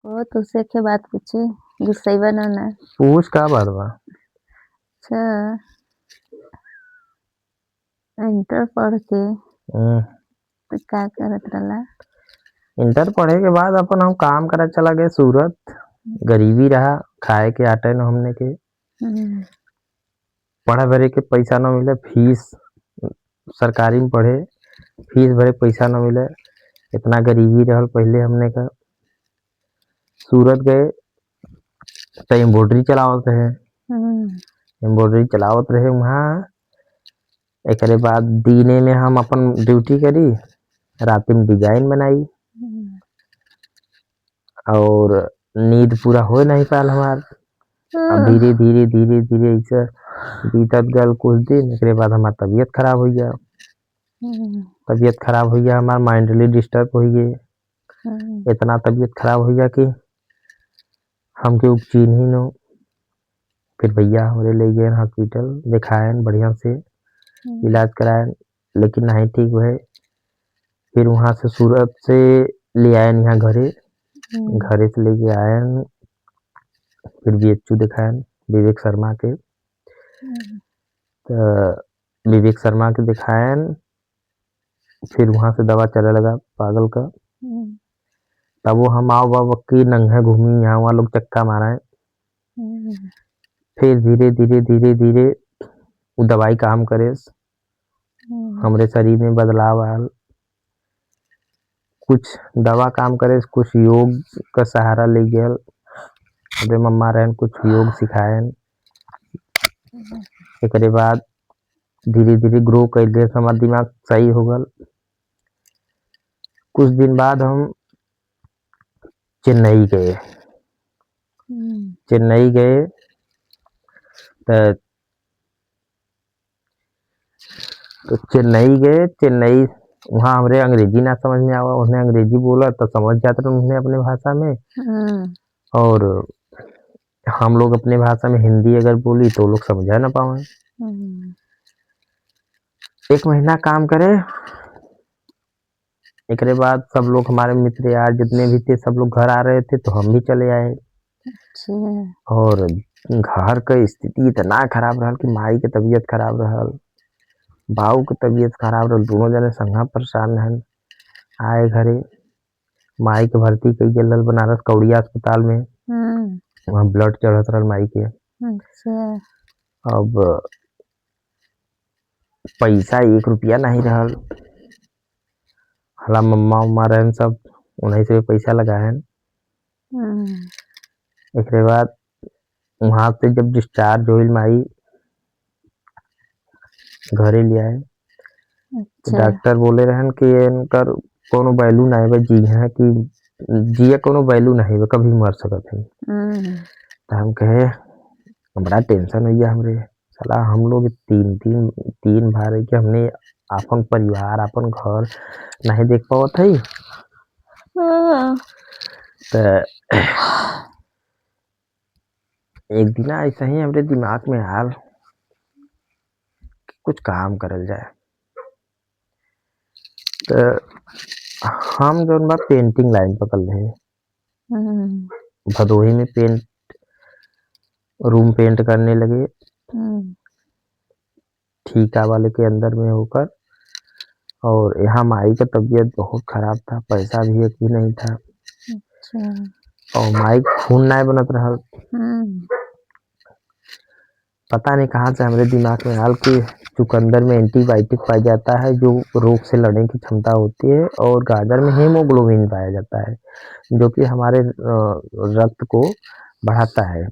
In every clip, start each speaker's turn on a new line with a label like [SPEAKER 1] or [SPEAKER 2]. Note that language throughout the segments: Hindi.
[SPEAKER 1] ओ तुझसे के बात पूछी गुस्सैबा ना ना।
[SPEAKER 2] पूछ का बात बा।
[SPEAKER 1] अच्छा इंटर पढ़ के
[SPEAKER 2] हम्म,
[SPEAKER 1] तो का करत रहला?
[SPEAKER 2] इंटर पढ़े के बाद अपन हम काम करे चला गए सूरत। गरीबी रहा, खाए के आटे न हमने के,
[SPEAKER 1] हम्म,
[SPEAKER 2] पढ़े भरे के पैसा न मिले, फीस सरकारी में पढ़े, फीस भरे पैसा न मिले, इतना गरीबी रहल पहले हमने का। सूरत गए तो एम्ब्रॉयडरी चलावत रहे,
[SPEAKER 1] हम्म,
[SPEAKER 2] एम्ब्रॉयडरी चलावत रहे वहाँ। एकरे बाद दिने में हम अपन ड्यूटी करी, रात में डिजाइन बनाई,
[SPEAKER 1] हम्म,
[SPEAKER 2] और नींद पूरा हो नहीं पाल हमार। अब
[SPEAKER 1] हाँ,
[SPEAKER 2] धीरे धीरे धीरे धीरे ऐसे बीतत गल कुछ दिन, एकरे बाद हमार तबीयत खराब हो गया।
[SPEAKER 1] हम्म,
[SPEAKER 2] तबीयत खराब हो गया हमार, माइंडली डिस्टर्ब हो गए।
[SPEAKER 1] हम्म,
[SPEAKER 2] इतना तबीयत खराब हो गया कि हमके उपचीन ही नो। फिर भैया हमारे ले गए हॉस्पिटल, दिखाएं बढ़िया से,
[SPEAKER 1] हम्म,
[SPEAKER 2] इलाज कराएं, लेकिन नहीं ठीक हुए। फिर वहां से सूरत से ले आए यहाँ घरे,
[SPEAKER 1] हम्म,
[SPEAKER 2] घरे से लेके आए। फिर बीएचयू दिखाएं विवेक शर्मा के, तो विवेक शर्मा के दिखाएं। फिर वहां से दवा चले लगा पागल का।
[SPEAKER 1] हम्म,
[SPEAKER 2] तब वो हम आओ बाबा की नंगे घूमी, यहाँ वहाँ लोग चक्का मारा है।
[SPEAKER 1] हम्म,
[SPEAKER 2] फिर धीरे धीरे धीरे धीरे वो दवाई काम करे,
[SPEAKER 1] हम्म,
[SPEAKER 2] हमरे शरीर में बदलाव आयल। कुछ दवा काम करे, कुछ योग का सहारा ले गए। अबे मम्मा रहन कुछ योग सिखाएन। एकरे बाद धीरे धीरे ग्रो कैले, हमार दिमाग सही हो गल। कुछ दिन बाद हम चेन्नई गए।
[SPEAKER 1] हम्म,
[SPEAKER 2] चेन्नई गए तो चेन्नई वहाँ हमरे अंग्रेजी ना समझ में आवा, उन्हें अंग्रेजी बोला तो समझ जाते थे उन्हें अपने भाषा में।
[SPEAKER 1] हम्म,
[SPEAKER 2] और हम लोग अपने भाषा में हिंदी अगर बोली तो लोग समझा ना पावे।
[SPEAKER 1] हम्म,
[SPEAKER 2] एक महीना काम करे, एकरे बाद सब लोग हमारे मित्र यार जितने भी थे सब लोग घर आ रहे थे तो हम भी चले आए।
[SPEAKER 1] अच्छा,
[SPEAKER 2] और घर का स्थिति इतना खराब रहल कि माई के तबीयत खराब रहल, बाऊ के तबीयत खराब रहल, दोनों जने संगा परेशान रहन। आए घरे, माई के भर्ती कई गेल बनारस कौड़िया अस्पताल में,
[SPEAKER 1] हम्म,
[SPEAKER 2] वहाँ ब्लड चढ़त रहल माई के।
[SPEAKER 1] अच्छा,
[SPEAKER 2] अब पैसा 1 रुपया नहीं रहल, हला मम्मा उम्मा रहन सब, उन्हीं से पैसा लगाए।
[SPEAKER 1] हम्म,
[SPEAKER 2] एकरे बाद वहां से जब डिस्चार्ज होइल माई, घरे ले आए तो
[SPEAKER 1] अच्छा,
[SPEAKER 2] डॉक्टर बोले रहन कि इनकर कोनो वैल्यू नहीं बा, जी है कि जिए कोनो वैल्यू नहीं बा, कभी मर सकत है।
[SPEAKER 1] हम्म,
[SPEAKER 2] तो हम कहे बड़ा टेंशन हो गया हमरे। साला हम लोग तीन भाई रह के हमने अपन परिवार अपन घर नहीं देख पावत है।
[SPEAKER 1] हाँ,
[SPEAKER 2] तो एक दिन ऐसा ही हमरे दिमाग में आल कि कुछ काम करल जाए। तो हम जो बा पेंटिंग लाइन पकड़ रहे,
[SPEAKER 1] हम्म,
[SPEAKER 2] भदोही में रूम पेंट करने लगे,
[SPEAKER 1] हम्म,
[SPEAKER 2] ठीका वाले के अंदर में होकर। और यहाँ माई का तबीयत बहुत खराब था, पैसा भी एक भी नहीं था,
[SPEAKER 1] अच्छा,
[SPEAKER 2] और माई के खून नहीं बनत रहा।
[SPEAKER 1] हम्म,
[SPEAKER 2] पता नहीं कहाँ से हमारे दिमाग में हाल कि चुकंदर में एंटीबायोटिक पाया जाता है जो रोग से लड़ने की क्षमता होती है, और गाजर में हीमोग्लोबिन पाया जाता है जो कि हमारे रक्त को बढ़ाता है।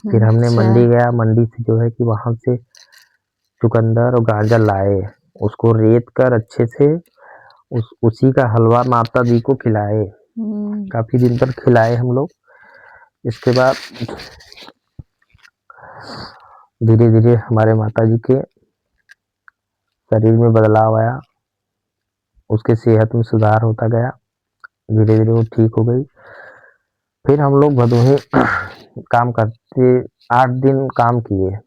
[SPEAKER 2] फिर हमने
[SPEAKER 1] अच्छा,
[SPEAKER 2] मंडी गया, मंडी से जो है कि वहां से चुकंदर और गाजर लाए, उसको रेत कर अच्छे से उसी का हलवा माता जी को खिलाए।
[SPEAKER 1] हम्म,
[SPEAKER 2] काफी दिन तक खिलाए हम लोग। इसके बाद धीरे धीरे हमारे माता जी के शरीर में बदलाव आया, उसके सेहत में सुधार होता गया, धीरे धीरे वो ठीक हो गई। फिर हम लोग भदोही काम करते, 8 दिन काम किए,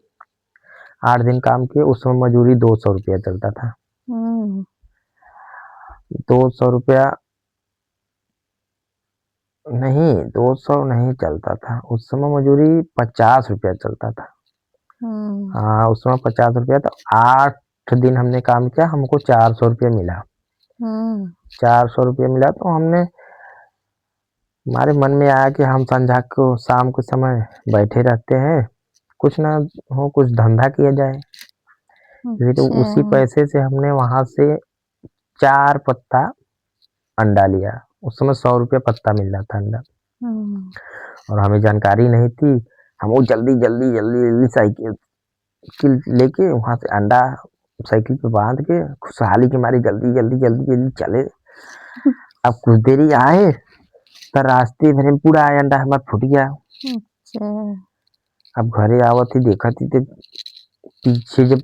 [SPEAKER 2] 8 दिन काम किए। उस समय मजूरी 200 रुपया चलता था।
[SPEAKER 1] हम्म,
[SPEAKER 2] 200 रुपया नहीं 200 नहीं चलता था, उस समय मजूरी 50 रुपया चलता था। हाँ, उस समय 50 रुपया, तो 8 दिन हमने काम किया, हमको 400 रुपया मिला। 400 रुपया मिला, तो हमने हमारे मन में आया कि हम संझा को शाम के समय बैठे रहते हैं, कुछ ना हो कुछ धंधा किया जाए। फिर उसी
[SPEAKER 1] अच्छा।
[SPEAKER 2] पैसे से हमने वहां से 4 पत्ता अंडा लिया। उस समय 100 रुपया पत्ता मिल रहा था अंडा, और हमें जानकारी नहीं थी। हम वो जल्दी जल्दी जल्दी जल्दी साइकिल लेके वहां से अंडा साइकिल पे बांध के खुशहाली के मारी जल्दी जल्दी जल्दी जल्दी चले। अब कुछ देर ही आए, तो रास्ते भरे में पूरा अंडा हमारा फूट गया।
[SPEAKER 1] अच्छा।
[SPEAKER 2] अब घरे आवत ही देखा थी, तो पीछे जब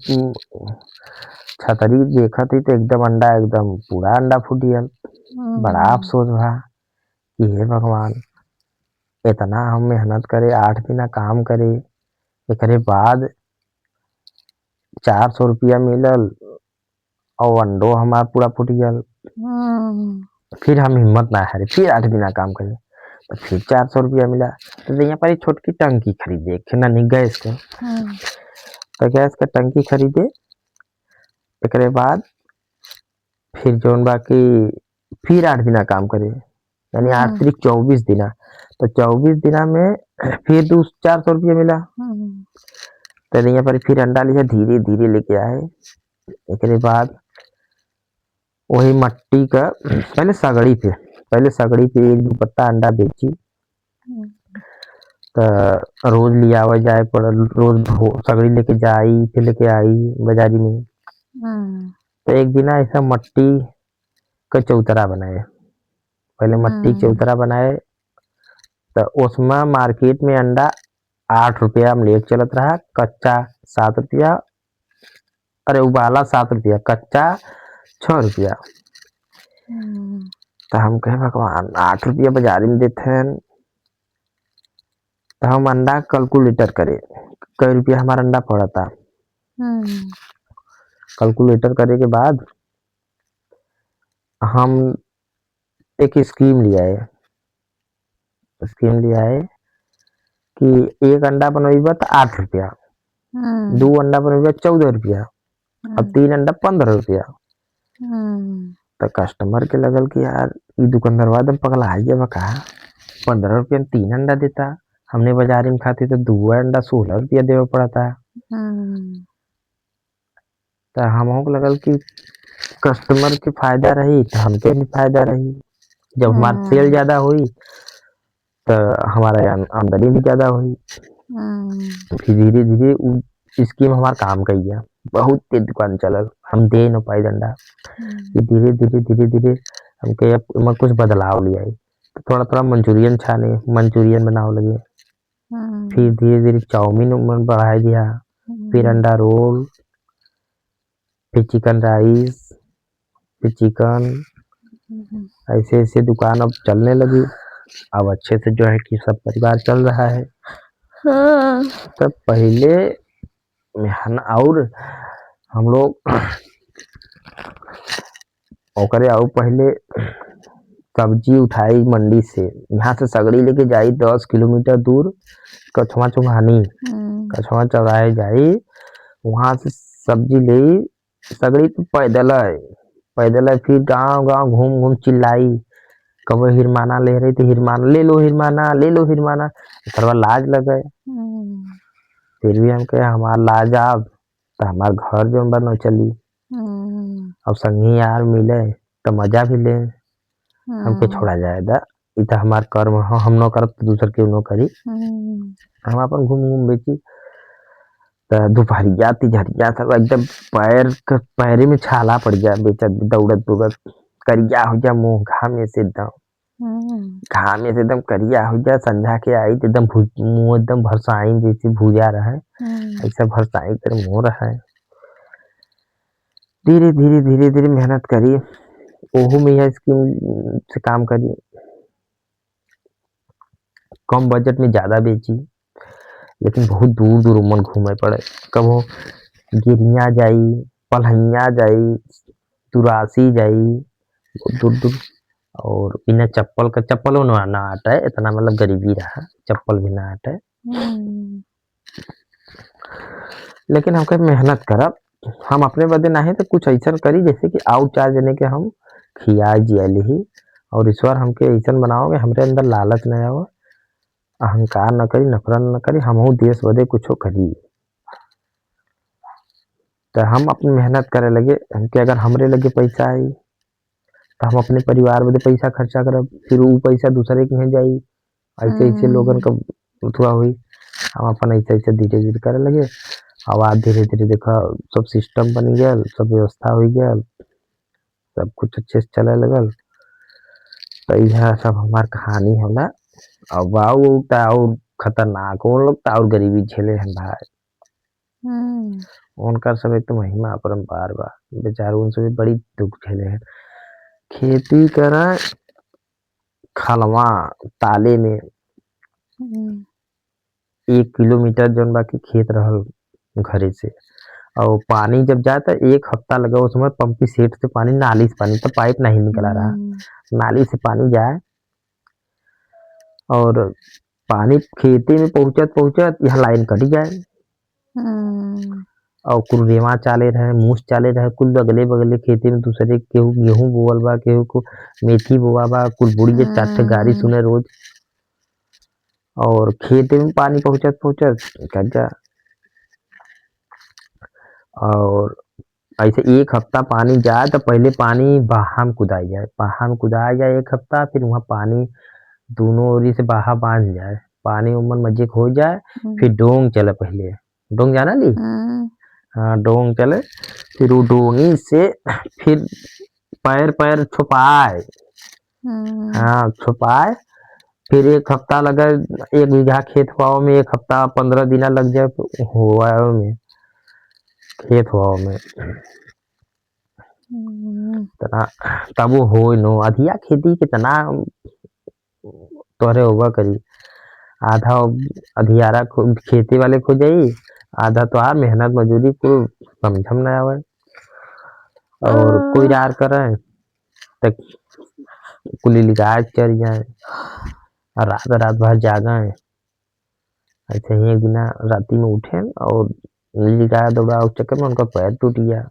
[SPEAKER 2] छतरी देखा थी, तो एकदम अंडा एकदम पूरा अंडा फूट गया। बड़ा अफसोस हुआ कि हे भगवान, इतना हम मेहनत करे, 8 दिन काम करे, एकरे बाद 400 रुपया मिलल और अंडो हमारा पूरा फूट गया। फिर हम हिम्मत ना हारे, फिर 8 दिन काम करे, तो फिर 400 रुपया मिला। तो यहाँ पर छोटकी टंकी खरीदे, ननी गैस के। तो गैस का टंकी खरीदे, एक बाद फिर जौन बाकी फिर 8 दिन काम करे, यानी 8 त्रिक 24 दिन। तो 24 दिन में फिर 400 रुपया मिला। तो यहाँ पर फिर अंडा लिया, धीरे धीरे लेके आए। एक बाद वही मट्टी का पहले सगड़ी पे 1-2 पत्ता अंडा बेची। तो रोज लिया जाए पड़ल, रोज सगड़ी लेके जाई, फिर लेके आई बाजारी में। तो एक दिन ऐसा मट्टी का चौतरा बनाए, पहले मट्टी चौतरा बनाए। तो उसमें मार्केट में अंडा 8 रुपया अमलेट चलत रहा, कच्चा 7 रुपया, अरे उबाला 7 रुपया, कच्चा 6 रुपया। तो हम कहे भगवान, 8 रुपया बाजारी में देते हैं। तो हम अंडा कैलकुलेटर करे, कई रुपया हमारा अंडा पड़ा था। कैलकुलेटर करे के बाद हम एक स्कीम लिया है कि एक अंडा बनवेबा तो 8 रुपया, 2 अंडा बनवेबा 14 रुपया, और 3 अंडा 15 रुपया। तो कस्टमर के लगल कि यार ये दुकानदारवा एकदम पगला है, बका 15 रुपया में 3 अंडा देता, हमने बाजारी में खाती तो 2 अंडा 16 रुपया देवा पड़ा था। तो हमको लगल कि कस्टमर के फायदा रही तो हमके भी फायदा रही। जब हमारा सेल ज्यादा हुई तो हमारा आमदनी भी ज्यादा हुई। फिर धीरे धीरे स्कीम हमारा काम कर गया, बहुत तेज दुकान चलल, हम दे न पाए अंडा। धीरे धीरे धीरे धीरे हमके कुछ बदलाव लिया, तो थोड़ा थोड़ा मंचूरियन बनाओ लगे। फिर धीरे धीरे चाउमीन बढ़ा दिया, फिर अंडा रोल, फिर चिकन राइस, फिर चिकन, ऐसे ऐसे दुकान अब चलने लगी। अब अच्छे से जो है कि सब परिवार चल रहा है। तब पहले और हम लोग ओकरे और पहले सब्जी उठाई मंडी से, यहाँ से सगड़ी लेके जाई 10 किलोमीटर दूर कछवा चौहानी, कछवा चौराहे जाई, वहां से सब्जी ले सगड़ी पे पैदल फिर गांव गांव घूम घूम चिल्लाई, कब हिरमाना ले रही तो हिरमाना ले लो, हिरमाना ले लो, हिरमाना। थोड़ा लाज लगे, फिर भी हम कहे हमार लाज आब तो हमार घर जो बनो चली। अब संगी यार मिले तो मजा भी ले, हमके छोड़ा जाएगा, इतना हमार कर्म हो, हम न करब तो दूसर के न करी। हम अपन घूम घूम बेची। तो दोपहरिया तिजहरिया सब एकदम पैरे में छाला पड़ गया, बेचत दौड़त दौड़त करिया हो जा, मुंह घाम से एकदम करिया हो जा। संझा के आई तो एकदम मुंह एकदम भरसाई जैसे भूजा रहे, ऐसा भरसाई कर मुंह रहा है। धीरे धीरे धीरे धीरे मेहनत करी, ओहू में यह स्कीम से काम करी, कम बजट में ज्यादा बेची, लेकिन बहुत दूर दूर मन घूमे पड़े। कबो गिरिया जाई, पलहिया जाई, तुरासी जाई, दूर दूर और बिना चप्पल का चप्पलों ना हटे, इतना मतलब गरीबी रहा, चप्पल भी ना हटे। लेकिन हमके मेहनत करब, हम अपने बदे नाही तो कुछ ऐसा करी जैसे कि आउ 4 जने के हम खिया जियली और ईश्वर हमके ऐसा बनाओगे हमरे अंदर लालच न आवे, अहंकार न करी, नफरत न करी, हमहू देश बदे कुछो करी। तो हम अपनी मेहनत करे लगे, हमके अगर हमरे लगे पैसा आई तो हम अपने परिवार बदे पैसा खर्चा करब, फिर उ पैसा दूसरे के यहाँ जाई, ऐसे लोगन का उथुआ हुई। हम अपन ऐसे धीरे-धीरे करे लगे। अब आज धीरे-धीरे देखा सब सिस्टम बन गयल, सब व्यवस्था हो गयल, सब कुछ अच्छे से चले लगल। तो यह सब हमार कहानी होला। अब आउ त और खतरनाक, वो लोग त और गरीबी झेले हैं भाई। उनका सब एक तो महिमा अपरंपार बा, बेचारे उनसे भी बड़ी दुख झेले हैं। खेती करे खलवा ताले में 1 किलोमीटर जौन बाकी खेत रहल घरे से, और पानी जब जाए तो 1 हफ्ता लगा, उस समय पंपी सेट से पानी, नाली से पानी, तो पाइप नहीं निकला रहा, नाली से पानी जाए और पानी खेती में पहुंचत यहाँ लाइन कट जाए और कुल रेवा चाले रहे, मूस चाले रहे, कुल अगले बगले खेती में दूसरे केहू गेहूं बोवल बा, केहू को मेथी बोवा बा, कुल बुढ़िया 4 ठे गाड़ी सुने रोज, और खेती में पानी पहुंचत कट जा। और ऐसे 1 हफ्ता पानी जाए तो पहले पानी बाहा में कुदाई जाए, बाहा में कुदाया जाए 1 हफ्ता, फिर वहाँ पानी दोनों ओरी से बाहा बांध जाए, पानी उमन मजे हो जाए, फिर डोंग चले पहले, डोंग जाना ली? हाँ, डोंग चले, फिर वो डोंगी से फिर पैर छुपाए, हाँ छुपाए, फिर 1 हफ्ता लगा, 1 बीघा खेत हुआ में 1 हफ्ता 15 दिन लग जाए हुआ में, खेत हुआ में तना, तब वो हो नो अधिया खेती कितना तोहरे होगा करी, आधा अधियारा खेती वाले खो जाई, आधा तो आ मेहनत मजूरी को समझम न आवे। और कोई यार करे तक कुली लिगाए चल जाए, रात भर जागे, ऐसे ही एक दिन राती में उठे और लिगाए दौड़ा उस चक्कर में उनका पैर टूट गया।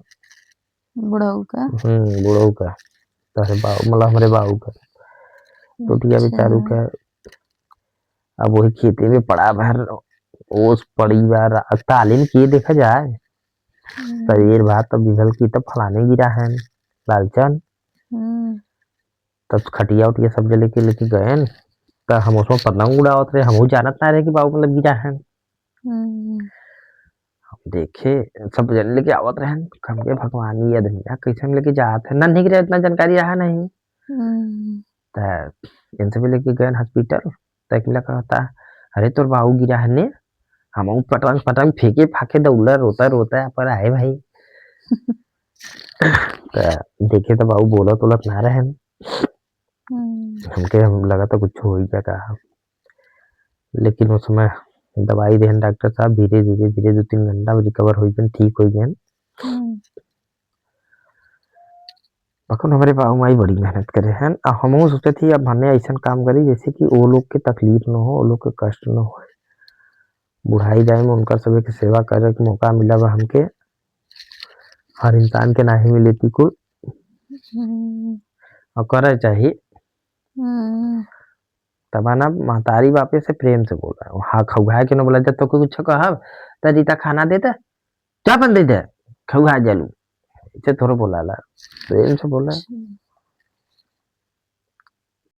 [SPEAKER 1] बुढ़ऊ का?
[SPEAKER 2] बुढ़ऊ का, तारे बाऊ मतलब हमारे बाऊ का टूट गया बेचारू का। अब वही खेती में पड़ा भर ओस पड़ी बार तालीम किए देखा जाए, शरीर बात तो बिगल की तो फलाने गिरा है लालचन, तब खटिया उटिया सब लेके गए, तो हम उसमें पतंग उड़ावत रहे, हम जानत ना रहे कि बाबू मतलब गिरा है। हम देखे सब जन लेके आवत रहे, हम के भगवान ये दुनिया कैसे लेके जात है, नन्ही के इतना जानकारी रहा नहीं। तो इनसे भी लेके गए हॉस्पिटल, तो एक मिला कहता अरे तोर बाबू गिरा है ने, हम पतंग फेंके फाके दौड़ा रोता पर आए भाई। तो देखे तो बाबू बोलत ना रहे, हमके हम लगा तो कुछ हो ही जाएगा, लेकिन उस समय दवाई देन डॉक्टर साहब, धीरे 2-3 घंटा में रिकवर हो गए, ठीक हो गए। अपन हमारे बाबू माई बड़ी मेहनत करे हैं, अब हम सोचे थी अब हमने ऐसा काम करी जैसे कि वो लोग के तकलीफ न हो, वो लोग के कष्ट न हो, बुढ़ाई जाए में उनका सभी की सेवा करे के मौका मिला बा हमके, हर इंसान के नहीं मिले थी को और करे चाहिए। तब ना महतारी बापे से प्रेम से बोला, हाँ खौहा के न बोला जब तो कुछ कहब तो रीता खाना देता क्या बन दे खौहा जलू, इसे थोड़ा बोला प्रेम से बोला।